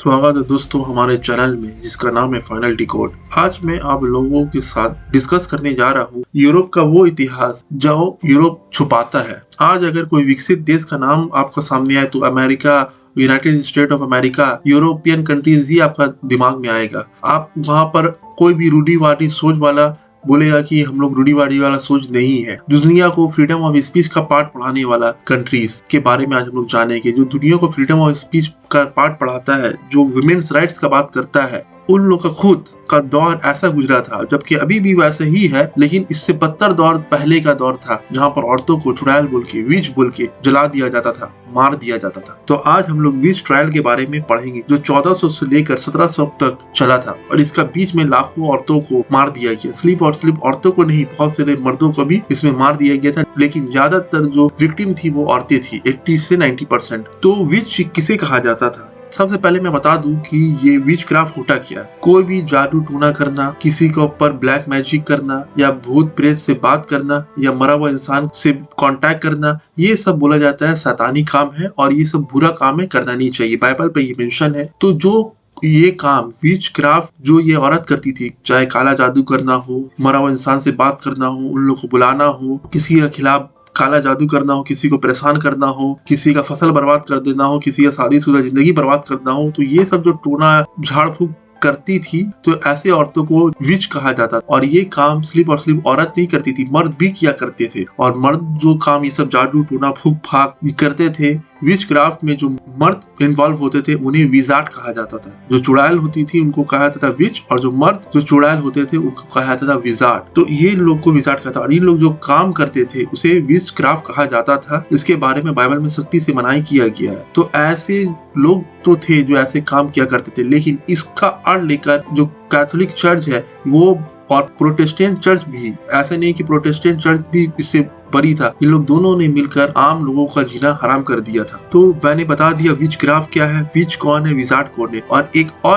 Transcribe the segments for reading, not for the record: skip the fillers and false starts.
स्वागत है दोस्तों हमारे चैनल में जिसका नाम है फाइनल डिकोड। आज मैं आप लोगों के साथ डिस्कस करने जा रहा हूँ यूरोप का वो इतिहास जो यूरोप छुपाता है। आज अगर कोई विकसित देश का नाम आपका सामने आए तो America, United State of America, European countries ही आपका दिमाग में आएगा। आप वहाँ पर कोई भी रूढ़िवादी सोच वाला बोलेगा कि हम लोग रूढ़िवादी वाला सोच नहीं है। जो दुनिया को फ्रीडम ऑफ स्पीच का पाठ पढ़ाने वाला कंट्रीज के बारे में आज हम लोग जानेंगे। जो दुनिया को फ्रीडम ऑफ स्पीच का पाठ पढ़ाता है, जो वुमेन्स राइट्स का बात करता है, उन लोग का खुद का दौर ऐसा गुजरा था, जबकि अभी भी वैसे ही है, लेकिन इससे बदतर दौर पहले का दौर था जहाँ पर औरतों को चुड़ैल बोल के, विच बोल के जला दिया जाता था, मार दिया जाता था। तो आज हम लोग विच ट्रायल के बारे में पढ़ेंगे जो 1400 से लेकर 1700 तक चला था और इसका बीच में लाखों औरतों को मार दिया गया। सिर्फ औरतों को नहीं, बहुत सारे मर्दों को भी इसमें मार दिया गया था, लेकिन ज्यादातर जो विक्टिम थी वो औरतें थी, 80 से 90%। तो विच किसे कहा जाता था? सबसे पहले मैं बता दूं कि ये विच क्राफ्ट होता क्या है। कोई भी जादू टूना करना, किसी के ऊपर ब्लैक मैजिक करना, या भूत प्रेत से बात करना, या मरा हुआ इंसान से कांटेक्ट करना, ये सब बोला जाता है शैतानी काम है और ये सब बुरा काम है, करना नहीं चाहिए। बाइबल पे ये मेंशन है। तो जो ये काम विच क्राफ्ट जो ये औरत करती थी, चाहे काला जादू करना हो, मरा हुआ इंसान से बात करना हो, उन लोगों को बुलाना हो, किसी के खिलाफ काला जादू करना हो, किसी को परेशान करना हो, किसी का फसल बर्बाद कर देना हो, किसी का शादीशुदा जिंदगी बर्बाद करना हो, तो ये सब जो टोना झाड़ फूक करती थी, तो ऐसे औरतों को विच कहा जाता। और ये काम सिर्फ औरत नहीं करती थी, मर्द भी किया करते थे। और मर्द जो काम ये सब जादू टोना फूक फाक करते थे, विच क्राफ्ट में जो मर्द इन्वॉल्व होते थे उन्हें विजार्ड कहा जाता था। जो चुड़ैल होती थी उनको कहा जाता था विच, और जो मर्द जो चुड़ैल होते थे उनको कहा जाता था विजार्ड। तो ये लोग को विजार्ड कहता था और ये लोग जो काम करते थे उसे विच क्राफ्ट कहा जाता था। इसके बारे में बाइबल में सख्ती से मनाही किया गया है। तो ऐसे लोग तो थे जो ऐसे काम किया करते थे, लेकिन इसका अर्थ लेकर जो कैथोलिक चर्च है वो और प्रोटेस्टेंट चर्च भी, ऐसा नहीं कि प्रोटेस्टेंट चर्च भी इससे बरी था, इन लोग दोनों ने मिलकर आम लोगों का जीना हराम कर दिया था। तो मैंने बता दिया विच क्राफ्ट क्या है, विच कौन है, विजार्ड कौन है। और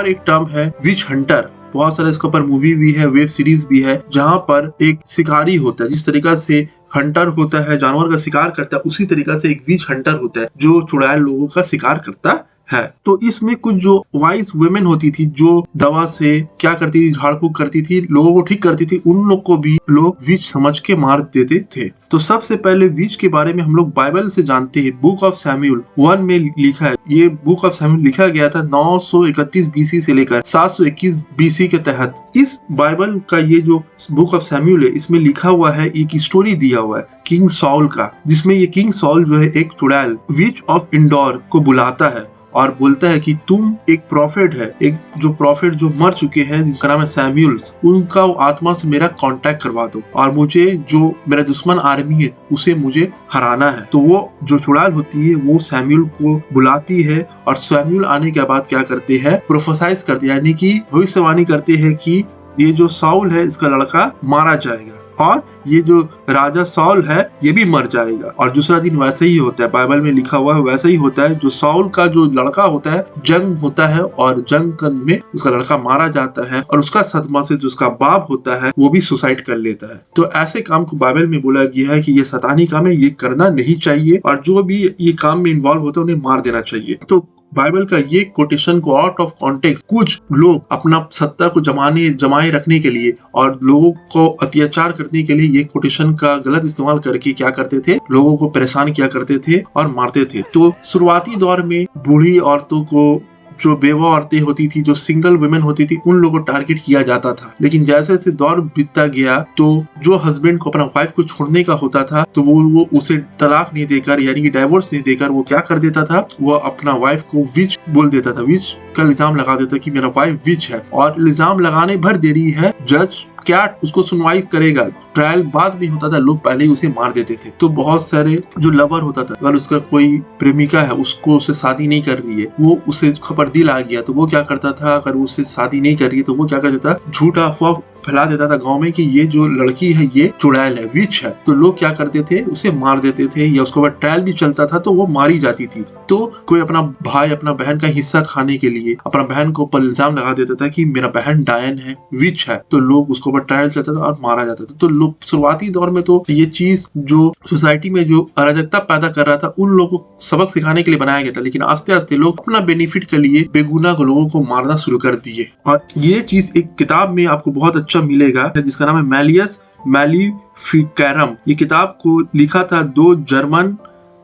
एक टर्म है विच हंटर। बहुत सारे इसके ऊपर मूवी भी है, वेब सीरीज भी है, जहाँ पर एक शिकारी होता है। जिस तरीका से हंटर होता है, जानवर का शिकार करता है, उसी तरीका से एक विच हंटर होता है जो चुड़ैल लोगों का शिकार करता है। तो इसमें कुछ जो वाइज वुमेन होती थी, जो दवा से क्या करती थी, झाड़ फूक करती थी, लोगों को ठीक करती थी, उन लोग को भी लोग विच समझ के मार देते थे। तो सबसे पहले विच के बारे में हम लोग बाइबल से जानते हैं। बुक ऑफ सैमुएल 1 में लिखा है। ये बुक ऑफ सैमुएल लिखा गया था 931 बीसी से लेकर 721 बीसी के तहत। इस बाइबल का ये जो बुक ऑफ सैमुएल है, इसमें लिखा हुआ है, एक स्टोरी दिया हुआ है किंग सॉल का, जिसमें ये किंग सॉल जो है एक चुड़ैल विच ऑफ इंडोर को बुलाता है और बोलता है कि तुम एक प्रॉफिट है, एक जो प्रॉफिट जो मर चुके हैं जिनका नाम है सैमुएल, उनका आत्मा से मेरा कांटेक्ट करवा दो और मुझे जो मेरा दुश्मन आर्मी है उसे मुझे हराना है। तो वो जो चुड़ैल होती है वो सैमुएल को बुलाती है और सैमुएल आने के बाद क्या करते हैं, प्रोफेसाइज करते हैं, यानी कि भविष्यवाणी करते हैं कि ये जो साउल है इसका लड़का मारा जाएगा और ये जो राजा सॉल है ये भी मर जाएगा। और दूसरा दिन वैसे ही होता है, बाइबल में लिखा हुआ है वैसे ही होता है। जो सॉल का जो लड़का होता है, जंग होता है और जंग में उसका लड़का मारा जाता है और उसका सदमा से जो उसका बाप होता है वो भी सुसाइड कर लेता है। तो ऐसे काम को बाइबल में बोला गया है कि ये शैतानी काम है, ये करना नहीं चाहिए और जो भी ये काम में इन्वॉल्व होता है उन्हें मार देना चाहिए। तो बाइबल का ये कोटेशन को आउट ऑफ कॉन्टेक्स्ट कुछ लोग अपना सत्ता को जमाए रखने के लिए और लोगों को अत्याचार करने के लिए ये कोटेशन का गलत इस्तेमाल करके क्या करते थे, लोगों को परेशान किया करते थे और मारते थे। तो शुरुआती दौर में बूढ़ी औरतों को, जो बेवा औरतें होती थी, जो सिंगल वुमेन होती थी, उन लोगों को टारगेट किया जाता था। लेकिन जैसे जैसे दौर बीतता गया तो जो हस्बैंड को अपना वाइफ को छोड़ने का होता था तो वो उसे तलाक नहीं देकर, यानी कि डाइवोर्स नहीं देकर, वो क्या कर देता था, वो अपना वाइफ को विच बोल देता था, विच का इल्जाम लगा देता कि मेरा वाइफ विच है। और इल्जाम लगाने भर देरी है, जज क्या उसको सुनवाई करेगा, ट्रायल बाद में होता था, लोग पहले ही उसे मार देते थे। तो बहुत सारे जो लवर होता था, अगर उसका कोई प्रेमिका है, उसको उससे शादी नहीं कर रही है, वो उसे खबर दिल आ गया तो वो क्या करता था, अगर उससे शादी नहीं कर रही है तो वो क्या कर देता, झूठा अफवाह फैला देता था गांव में कि ये जो लड़की है ये चुड़ैल है, विच है। तो लोग क्या करते थे, उसे मार देते थे, या उसके बाद ट्रायल भी चलता था तो वो मारी जाती थी। तो कोई अपना भाई अपना बहन का हिस्सा खाने के लिए अपना बहन को ऊपर इल्जाम लगा देता था कि मेरा बहन डायन है, विच है, तो लोग उसको ऊपर ट्रायल चलता था और मारा जाता था। तो लोग शुरुआती दौर में तो ये चीज जो सोसाइटी में जो अराजकता पैदा कर रहा था उन लोगों को सबक सिखाने के लिए बनाया गया था, लेकिन आस्ते आस्ते लोग अपना बेनिफिट के लिए बेगुनाह लोगों को मारना शुरू कर दिए। और ये चीज एक किताब में आपको बहुत अच्छा मिलेगा जिसका नाम है मैलियस मैलिफिकेरम। ये किताब को लिखा था 2 जर्मन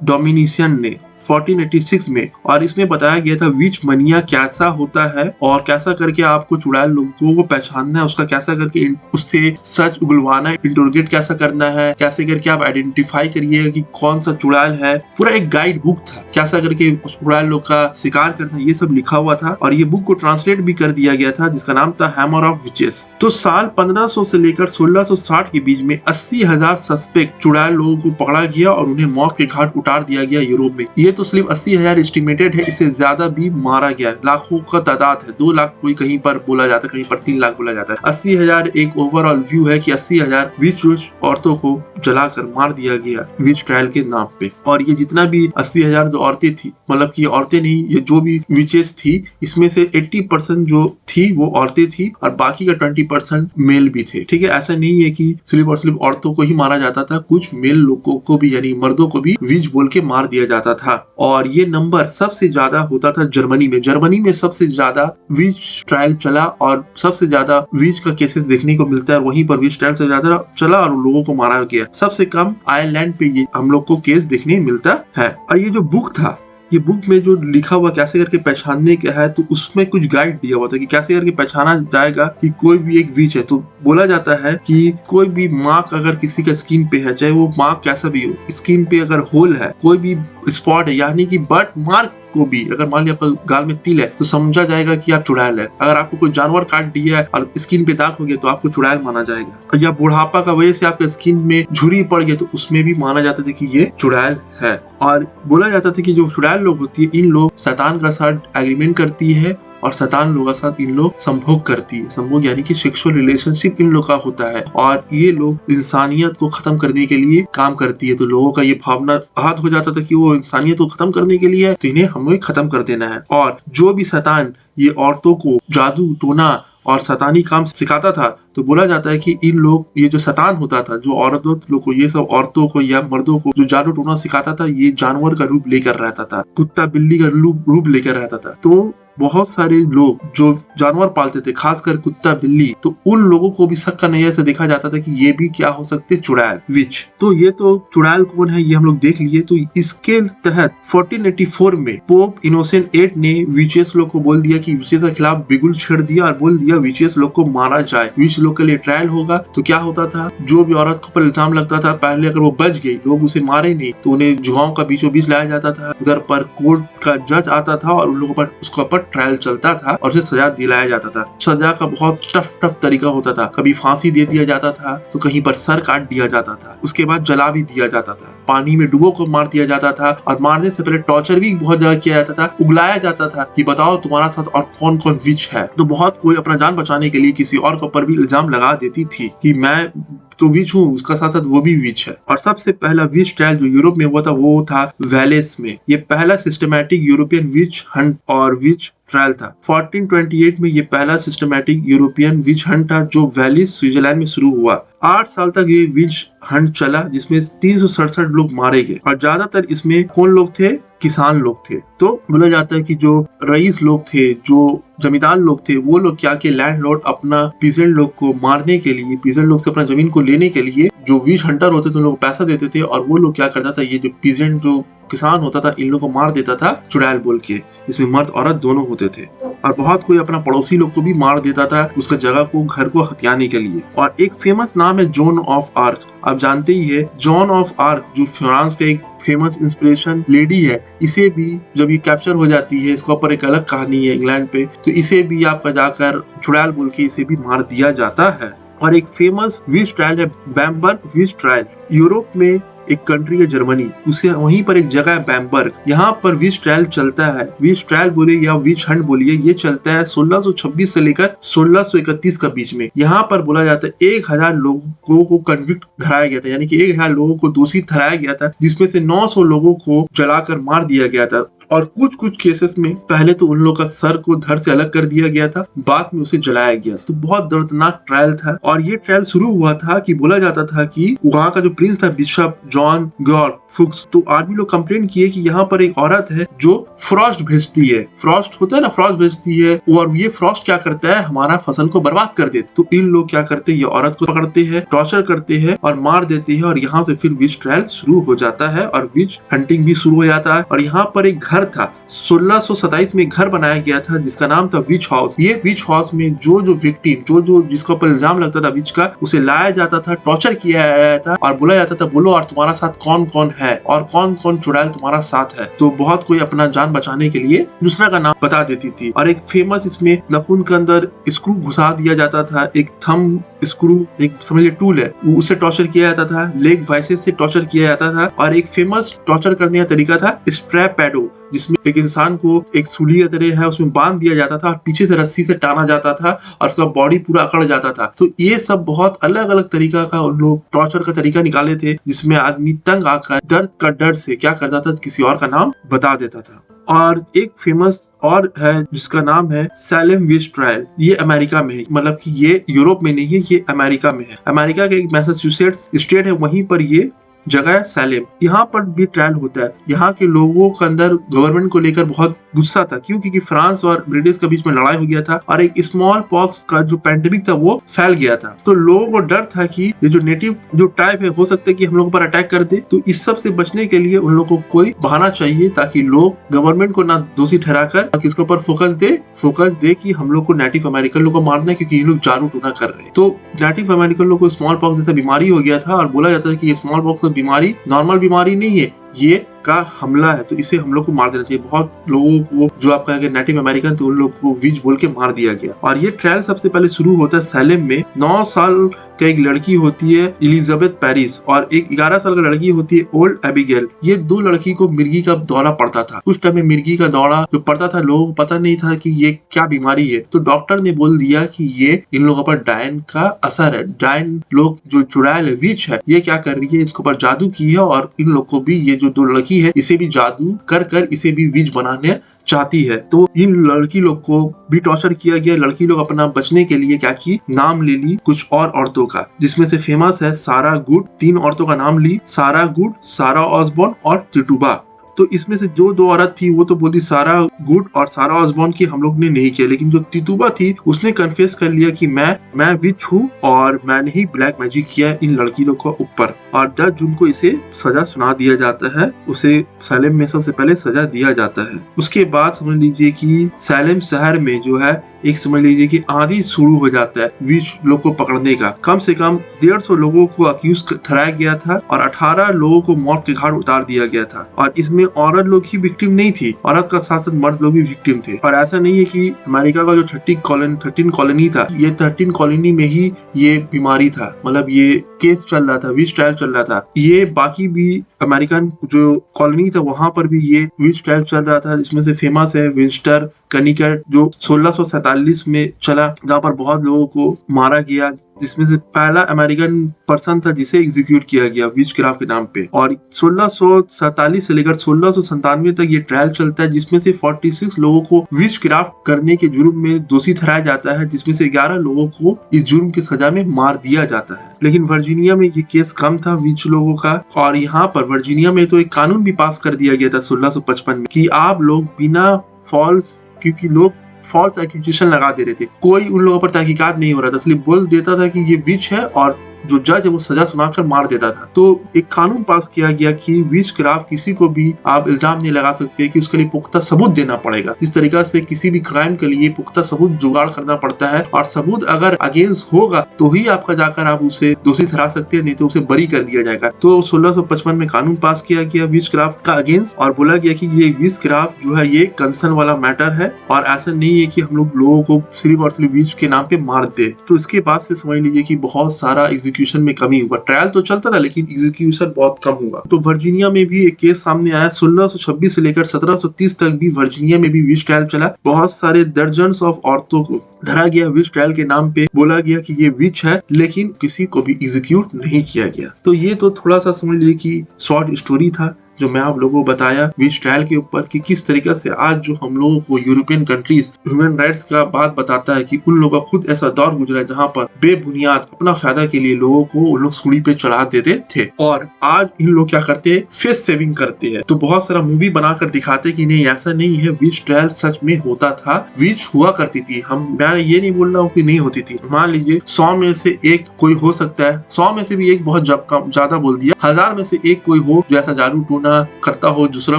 डोमिनिशियन ने 1486 में, और इसमें बताया गया था विच मनिया कैसा होता है और कैसा करके आपको चुड़ैल लोगों को पहचानना है, उसका कैसा करके उससे सच उगलवाना है, इंटरोगेट कैसा करना है, कैसे करके आप आइडेंटिफाई करिएगा कि कौन सा चुड़ैल है। पूरा एक गाइड बुक था कैसा करके उस चुड़ैल लोग का शिकार करना, ये सब लिखा हुआ था। और ये बुक को ट्रांसलेट भी कर दिया गया था जिसका नाम था हैमर ऑफ विचेस। तो साल 1500 से लेकर 1660 के बीच में 80,000 सस्पेक्ट चुड़ैल लोगों को पकड़ा गया और उन्हें मौत के घाट उतार दिया गया यूरोप में। ये तो सिर्फ 80,000 एस्टिमेटेड है, इससे ज्यादा भी मारा गया, लाखों का तादाद है। 2 लाख कोई कहीं पर बोला जाता है, कहीं पर 3 लाख बोला जाता है। 80,000 एक ओवरऑल व्यू है कि 80,000 विच औरतों को जलाकर मार दिया गया विच ट्रायल के नाम पे। और ये जितना भी 80,000 जो औरतें थी, मतलब कि औरतें नहीं, ये जो भी विचेस थी इसमें से 80% जो थी वो औरतें थी और बाकी का 20% मेल भी थे। ठीक है, ऐसा नहीं है कि सिर्फ और सिर्फ औरतों को ही मारा जाता था, कुछ मेल लोगों को भी यानी मर्दों को भी विच बोल के मार दिया जाता था। और ये नंबर सबसे ज्यादा होता था जर्मनी में। जर्मनी में सबसे ज्यादा विच ट्रायल चला और सबसे ज्यादा विच का केसेस देखने को मिलता है, वहीं पर विच ट्रायल से ज्यादा चला और लोगों को मारा गया। सबसे कम आयरलैंड पे ये हम लोग को केस देखने मिलता है। और ये जो बुक था, ये बुक में जो लिखा हुआ कैसे करके पहचानने का है, तो उसमें कुछ गाइड दिया हुआ था कि कैसे करके पहचाना जाएगा कि कोई भी एक विच है। तो बोला जाता है कि कोई भी मार्क अगर किसी का स्किन पे है, चाहे वो मार्क कैसा भी हो, स्किन पे अगर होल है, कोई भी स्पॉट है, यानी कि बर्थ मार्क को भी अगर मान लिया आपका गाल में तिल है तो समझा जाएगा कि आप चुड़ैल है। अगर आपको कोई जानवर काट दिया है और स्किन पे दाग हो गया तो आपको चुड़ैल माना जाएगा। या बुढ़ापा का वजह से आपके स्किन में झुर्री पड़ गई तो उसमें भी माना जाता था कि ये चुड़ैल है। और बोला जाता था कि जो चुड़ैल लोग होती है, इन लोग शैतान का साथ एग्रीमेंट करती है और शैतान लोगों के साथ इन लोग संभोग करती है। संभोग यानी कि सेक्सुअल रिलेशनशिप इन लोग का होता है और ये लोग इंसानियत को खत्म करने के लिए काम करती है। तो लोगों का ये भावना हाथ हो जाता था कि वो इंसानियत को खत्म करने के लिए है तो इन्हें हमें खत्म कर देना है। और जो भी शैतान ये औरतों को जादू टोना और शैतानी काम सिखाता था, तो बोला जाता है कि इन लोग, ये जो शैतान होता था, जो औरतों लोग को, ये सब औरतों को या मर्दों को जो जादू टोना सिखाता था, ये जानवर का रूप लेकर रहता था, कुत्ता बिल्ली का रूप लेकर रहता था। तो बहुत सारे लोग जो जानवर पालते थे, खासकर कुत्ता बिल्ली, तो उन लोगों को भी शक का नजर से देखा जाता था कि ये भी क्या हो सकते चुड़ैल, विच। तो ये तो चुड़ैल कौन है ये हम लोग देख लिए। तो इसके तहत 1484 में पोप इनोसेंट 8 ने विचेस लोग को बोल दिया कि विचेस के खिलाफ बिगुल छेड़ दिया और बोल दिया विचेस लोग को मारा जाए। विच लोग के लिए ट्रायल होगा। तो क्या होता था, जो भी औरत को पर इल्जाम लगता था, पहले अगर वो बच गई, लोग उसे मारे नहीं, तो उन्हें जुआओं का बीचों बीच लाया जाता था। उधर पर कोर्ट का जज आता था और उन लोगों पर उसके ऊपर ट्रायल चलता था और उसे सजा दिलाया जाता था। सजा का बहुत टफ तरीका होता था। कभी फांसी दे दिया जाता था तो कहीं पर सर काट दिया जाता था, उसके बाद जला भी दिया जाता था, पानी में डुबो को मार दिया जाता था और मारने से पहले टॉर्चर भी बहुत ज्यादा किया जाता था। उगलाया जाता था कि बताओ तुम्हारा साथ और कौन कौन विच है। तो बहुत कोई अपना जान बचाने के लिए किसी और के ऊपर भी इल्जाम लगा देती थी कि मैं तो विच हूँ, उसका साथ साथ वो भी विच है। और सबसे पहला विच ट्रायल जो यूरोप में हुआ था वो था वेलेस में। ये पहला सिस्टमैटिक यूरोपियन विच हंट और विच ट्रायल था। 1428 में ये पहला सिस्टमैटिक यूरोपियन विच हंट था जो वेलिस स्विट्जरलैंड में शुरू हुआ। 8 साल तक ये विच हंट चला जिसमें 367 लोग मारे गए और ज्यादातर इसमें कौन लोग थे, किसान लोग थे। तो बोला जाता है कि जो रईस लोग थे, जो जमींदार लोग थे, वो लोग क्या के लैंडलॉर्ड अपना पीजेंट लोग को मारने के लिए, पीजेंट लोग से अपना जमीन को लेने के लिए जो विच हंटर होते थे उन लोग पैसा देते थे और वो लोग क्या करता था, ये जो पीजेंट जो किसान होता था इन लोग को मार देता था चुड़ैल बोल के। इसमें मर्द औरत दोनों होते थे और बहुत कोई अपना पड़ोसी लोग को भी मार देता था उसका जगह को, घर को हथियाने के लिए। और एक फेमस नाम है जॉन ऑफ आर्क। आप जानते ही है जॉन ऑफ आर्क जो फ्रांस का एक फेमस इंस्पिरेशन लेडी है। इसे भी जब ये कैप्चर हो जाती है, इसके ऊपर एक अलग कहानी है इंग्लैंड पे, तो इसे भी आपका जाकर चुड़ैल बोल के इसे भी मार दिया जाता है। और एक फेमस विच ट्रायल है बैम्बर्ग विच ट्रायल। यूरोप में एक कंट्री है जर्मनी, उसे वहीं पर एक जगह है बैम्बर्ग, यहाँ पर विच ट्रायल चलता है। विच ट्रायल बोले या विच हंट बोलिए, ये चलता है 1626 से लेकर 1631 का बीच में। यहाँ पर बोला जाता है 1000 लोगों को कन्विक्ट ठहराया गया था, यानी कि 1000 लोगों को दोषी ठहराया गया था, जिसमें से 900 लोगों को जलाकर मार दिया गया था। और कुछ कुछ केसेस में पहले तो उन लोग का सर को धड़ से अलग कर दिया गया था, बाद में उसे जलाया गया। तो बहुत दर्दनाक ट्रायल था और ये ट्रायल शुरू हुआ था कि बोला जाता था कि वहाँ का जो प्रिंस था बिशप जॉन गॉर्ग फुक्स, तो आर्मी लोग कंप्लेन किए कि यहाँ पर एक औरत है जो फ्रॉस्ट भेजती है, फ्रॉस्ट होता है ना, फ्रॉस्ट भेजती है और ये फ्रॉस्ट क्या करता है, हमारा फसल को बर्बाद कर देता। तो इन लोग क्या करते हैं, ये औरत को पकड़ते हैं, टॉर्चर करते हैं और मार देते हैं और यहाँ से फिर विच ट्रायल शुरू हो जाता है और विच हंटिंग भी शुरू हो जाता है। और यहाँ पर एक घर था, 1627 में घर बनाया गया था जिसका नाम था विच हाउस। ये विच हाउस में जो विक्टिम, जो जिसके ऊपर इल्जाम लगता था विच का, उसे लाया जाता था, टॉर्चर किया जाता था और बोला जाता था बोलो और तुम्हारा साथ कौन कौन है और कौन कौन चुड़ैल तुम्हारा साथ है। तो बहुत कोई अपना जान बचाने के लिए दूसरा का नाम बता देती थी। और एक फेमस इसमें नखून के अंदर स्क्रू घुसा दिया जाता था, एक थंब स्क्रू, एक समझ लीजिए टूल है, उससे टॉर्चर किया जाता था, लेग वाइसेस से टॉर्चर किया जाता था। और एक फेमस टॉर्चर करने का तरीका था स्ट्रैप पैडो, जिसमें एक इंसान को एक सूली की तरह है उसमें बांध दिया जाता था और पीछे से रस्सी से टाना जाता था और उसका बॉडी पूरा अकड़ जाता था। तो ये सब बहुत अलग अलग तरीका का उन लोग टॉर्चर का तरीका निकाले थे, जिसमें आदमी तंग आकर दर्द का डर से क्या करता था, किसी और का नाम बता देता था। और एक फेमस और है जिसका नाम है सैलेम विच ट्रायल। ये अमेरिका में है, मतलब कि ये यूरोप में नहीं है, ये अमेरिका में है। अमेरिका के एक मैसाचुसेट्स स्टेट है, वहीं पर ये जगह है सैलेम। यहाँ पर भी ट्रायल होता है। यहाँ के लोगों के अंदर गवर्नमेंट को लेकर बहुत गुस्सा था, क्यों? क्योंकि फ्रांस और ब्रिटिश के बीच में लड़ाई हो गया था और एक स्मॉल पॉक्स का जो पैंडेमिक था वो फैल गया था। तो लोगों को डर था कि ये जो नेटिव जो ट्राइब है हो सकता है कि हम लोगों पर अटैक कर दे। तो इस सब से बचने के लिए उन लोगों को कोई बहाना चाहिए ताकि लोग गवर्नमेंट को ना दोषी ठहराकर किसके ऊपर फोकस दे कि हम लोग को नेटिव अमेरिकन लोग को मारना है क्योंकि ये लोग जादू टूना कर रहे हैं। तो नेटिव अमेरिकन लोग को स्मॉल पॉक्स जैसा बीमारी हो गया था और बोला जाता है कि ये स्मॉल पॉक्स बीमारी नॉर्मल बीमारी नहीं है, ये का हमला है, तो इसे हम लोग को मार देना चाहिए। बहुत लोगों को जो आप कहेंगे नेटिव अमेरिकन थे उन लोग को विच बोल के मार दिया गया। और ये ट्रायल सबसे पहले शुरू होता है सैलेम में। 9 साल का एक लड़की होती है एलिजाबेथ पेरिस और एक 11 साल का लड़की होती है ओल्ड एबिगेल। ये दो लड़की को मिर्गी का दौरा पड़ता था। उस टाइम में मिर्गी का दौरा जो पड़ता था, लोगों को पता नहीं था कि ये क्या बीमारी है, तो डॉक्टर ने बोल दिया कि ये इन लोगों पर डायन का असर है। डायन लोग जो चुड़ैल है, विच है, ये क्या कर रही है, इनके ऊपर जादू की है और इन लोग को भी, ये जो दो लड़की है इसे भी जादू कर इसे भी विच बनाने चाहती है। तो इन लड़की लोग को भी टॉर्चर किया गया। लड़की लोग अपना बचने के लिए क्या की, नाम ले ली कुछ और औरतों का, जिसमें से फेमस है सारा गुड। 3 औरतों का नाम ली, सारा गुड, सारा ऑसबॉर्न और टिटुबा। तो इसमें से जो 2 औरत थी वो तो बोलती सारा गुड और सारा ऑसबॉर्न की हम लोग ने नहीं किया, लेकिन जो टिटुबा थी उसने कन्फेस कर लिया कि मैं विच हूँ और मैंने ही ब्लैक मैजिक किया इन लड़की लोग को ऊपर। और जज उनको इसे सजा सुना दिया जाता है, उसे सैलेम में सबसे पहले सजा दिया जाता है। उसके बाद समझ लीजिए कि सैलेम शहर में जो है एक समझ लीजिए कि आंधी शुरू हो जाता है विच लोग को पकड़ने का। कम से कम 150 लोगों को अक्यूज ठहराया गया था और 18 लोगों को मौत के घाट उतार दिया गया था। और इसमें औरत लोग ही विक्टिम नहीं थी, औरत का साथ साथ मर्द लोग भी विक्टिम थे। और ऐसा नहीं है कि अमेरिका का जो 13 कॉलोनी था, ये 13 कॉलोनी में ही ये बीमारी था, मतलब ये केस चल रहा था, विच ट्रायल चल रहा था। ये बाकी भी अमेरिकन जो कॉलोनी था वहां पर भी ये विच ट्रायल चल रहा था। इसमें से फेमस है विंस्टर कनिकर जो 1647 में चला, जहाँ पर बहुत लोगों को मारा गया, जिसमें से पहला अमेरिकन पर्सन था जिसे एग्जीक्यूट किया गया विचक्राफ्ट के नाम पे। और 1647 से लेकर 1697 तक ये ट्रायल चलता है, जिसमें से 46 लोगों को विचक्राफ्ट करने के जुर्म में दोषी ठहराया जाता है, जिसमें से 11 लोगों को इस जुर्म की सजा में मार दिया जाता है। लेकिन वर्जीनिया में ये केस कम था विच लोगों का, और यहाँ पर वर्जीनिया में तो एक कानून भी पास कर दिया गया था 1655 में कि आप लोग बिना फॉल्स, क्योंकि लोग फॉल्स एक्यूजेशन लगा दे रहे थे, कोई उन लोगों पर तहकीकात नहीं हो रहा था, इसलिए बोल देता था कि ये विच है और जो जज है वो सजा सुनाकर मार देता था। तो एक कानून पास किया गया कि विचक्राफ्ट किसी को भी आप इल्जाम नहीं लगा सकते, कि उसके लिए पुख्ता सबूत देना पड़ेगा। इस तरीका से किसी भी क्राइम के लिए पुख्ता सबूत जुगाड़ करना पड़ता है, और सबूत अगर अगेंस्ट होगा तो ही आपका जाकर आप उसे दोषी ठहरा सकते हैं, नहीं तो उसे बरी कर दिया जाएगा। तो 1655 में कानून पास किया गया विचक्राफ्ट का अगेंस्ट, और बोला गया कि ये विचक्राफ्ट जो है ये कंसर्न वाला मैटर है और ऐसा नहीं है कि हम लोग लोगों को सिर्फ और सिर्फ विच के नाम पे मार दे। तो इसके बाद से समझ लीजिए कि बहुत सारा एग्जीक्यूशन में कमी हुआ। ट्रायल तो चलता था लेकिन एग्जीक्यूशन बहुत कम हुआ। तो वर्जीनिया में भी एक केस सामने आया, 1626 से लेकर 1730 तक भी वर्जीनिया में भी विच ट्रायल चला। बहुत सारे दर्जन्स ऑफ औरतों को धरा गया विच ट्रायल के नाम पे, बोला गया कि ये विच है, लेकिन किसी को भी एग्जीक्यूट नहीं किया गया। तो ये तो थोड़ा सा समझ लीजिए कि शॉर्ट स्टोरी था जो मैं आप लोगों को बताया विच ट्रायल के ऊपर कि किस तरीके से आज जो हम लोगों को यूरोपियन कंट्रीज ह्यूमन राइट्स का बात बताता है कि उन लोगों का खुद ऐसा दौर गुजरा है जहाँ पर बेबुनियाद अपना फायदा के लिए लोगों को उन लोग सूली पे चढ़ा देते थे, और आज इन लोग क्या करते हैं, फेस सेविंग करते हैं। तो बहुत सारा मूवी बनाकर दिखाते कि नहीं ऐसा नहीं है, विच ट्रायल सच में होता था, विच हुआ करती थी। मैं ये नहीं बोल रहा हूँ कि नहीं होती थी। मान लीजिए 100 में से एक कोई हो सकता है, 100 में से भी एक बहुत ज्यादा बोल दिया, 1000 में से एक कोई हो जो ऐसा जादू टोना करता हो, दूसरा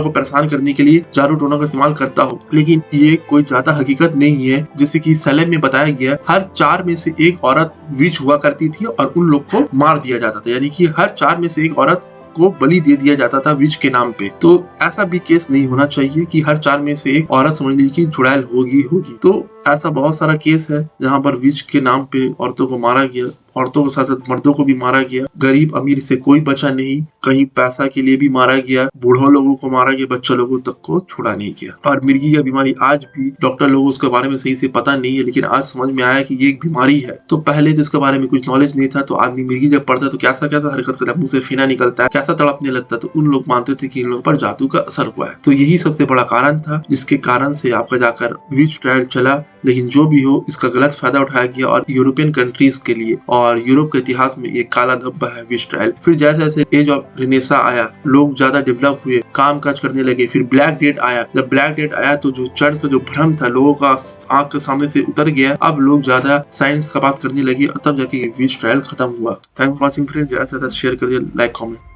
को परेशान करने के लिए जादू टोना का इस्तेमाल करता हो। लेकिन ये कोई ज्यादा हकीकत नहीं है। जैसे कि सलेम में बताया गया, हर 4 में से एक औरत विच हुआ करती थी और उन लोग को मार दिया जाता था, यानी कि हर 4 में से एक औरत को बलि दे दिया जाता था विच के नाम पे। तो ऐसा भी केस नहीं होना चाहिए कि हर 4 में से एक औरत समझ लीजिए कि चुड़ैल होगी। तो ऐसा बहुत सारा केस है जहाँ पर विच के नाम पे औरतों को मारा गया, औरतों के साथ साथ मर्दों को भी मारा गया, गरीब अमीर से कोई बचा नहीं, कहीं पैसा के लिए भी मारा गया, बूढ़ों लोगों को मारा गया, बच्चों लोगों तक को छोड़ा नहीं गया। और मिर्गी की बीमारी आज भी डॉक्टर लोगों उसके बारे में सही से पता नहीं है, लेकिन आज समझ में आया कि ये एक बीमारी है। तो पहले तो इसके बारे में कुछ नॉलेज नहीं था, तो आदमी मिर्गी जब पड़ता है तो कैसा कैसा हरकत करता है, मुंह से फेना निकलता है, कैसा तड़पने लगता है, तो उन लोग मानते थे कि इन लोगों पर जादू का असर हुआ है। तो यही सबसे बड़ा कारण था जिसके कारण से आपका जाकर विच ट्रायल चला। लेकिन जो भी हो, इसका गलत फायदा उठाया गया और यूरोपियन कंट्रीज के लिए और यूरोप के इतिहास में एक काला धब्बा है विच ट्रायल। फिर जैसे जैसे एज ऑफ रिनेसा आया, लोग ज्यादा डेवलप हुए, काम काज करने लगे, फिर ब्लैक डेट आया। जब ब्लैक डेट आया तो जो चर्च का जो भ्रम था लोगों का आंख के सामने से उतर गया। अब लोग ज्यादा साइंस का बात करने लगे और तब जाके विच ट्रायल खत्म हुआ। थैंक्स फॉर वॉचिंग फ्रेंड्स, ज्यादा से ज्यादा शेयर कर दिया, लाइक कमेंट।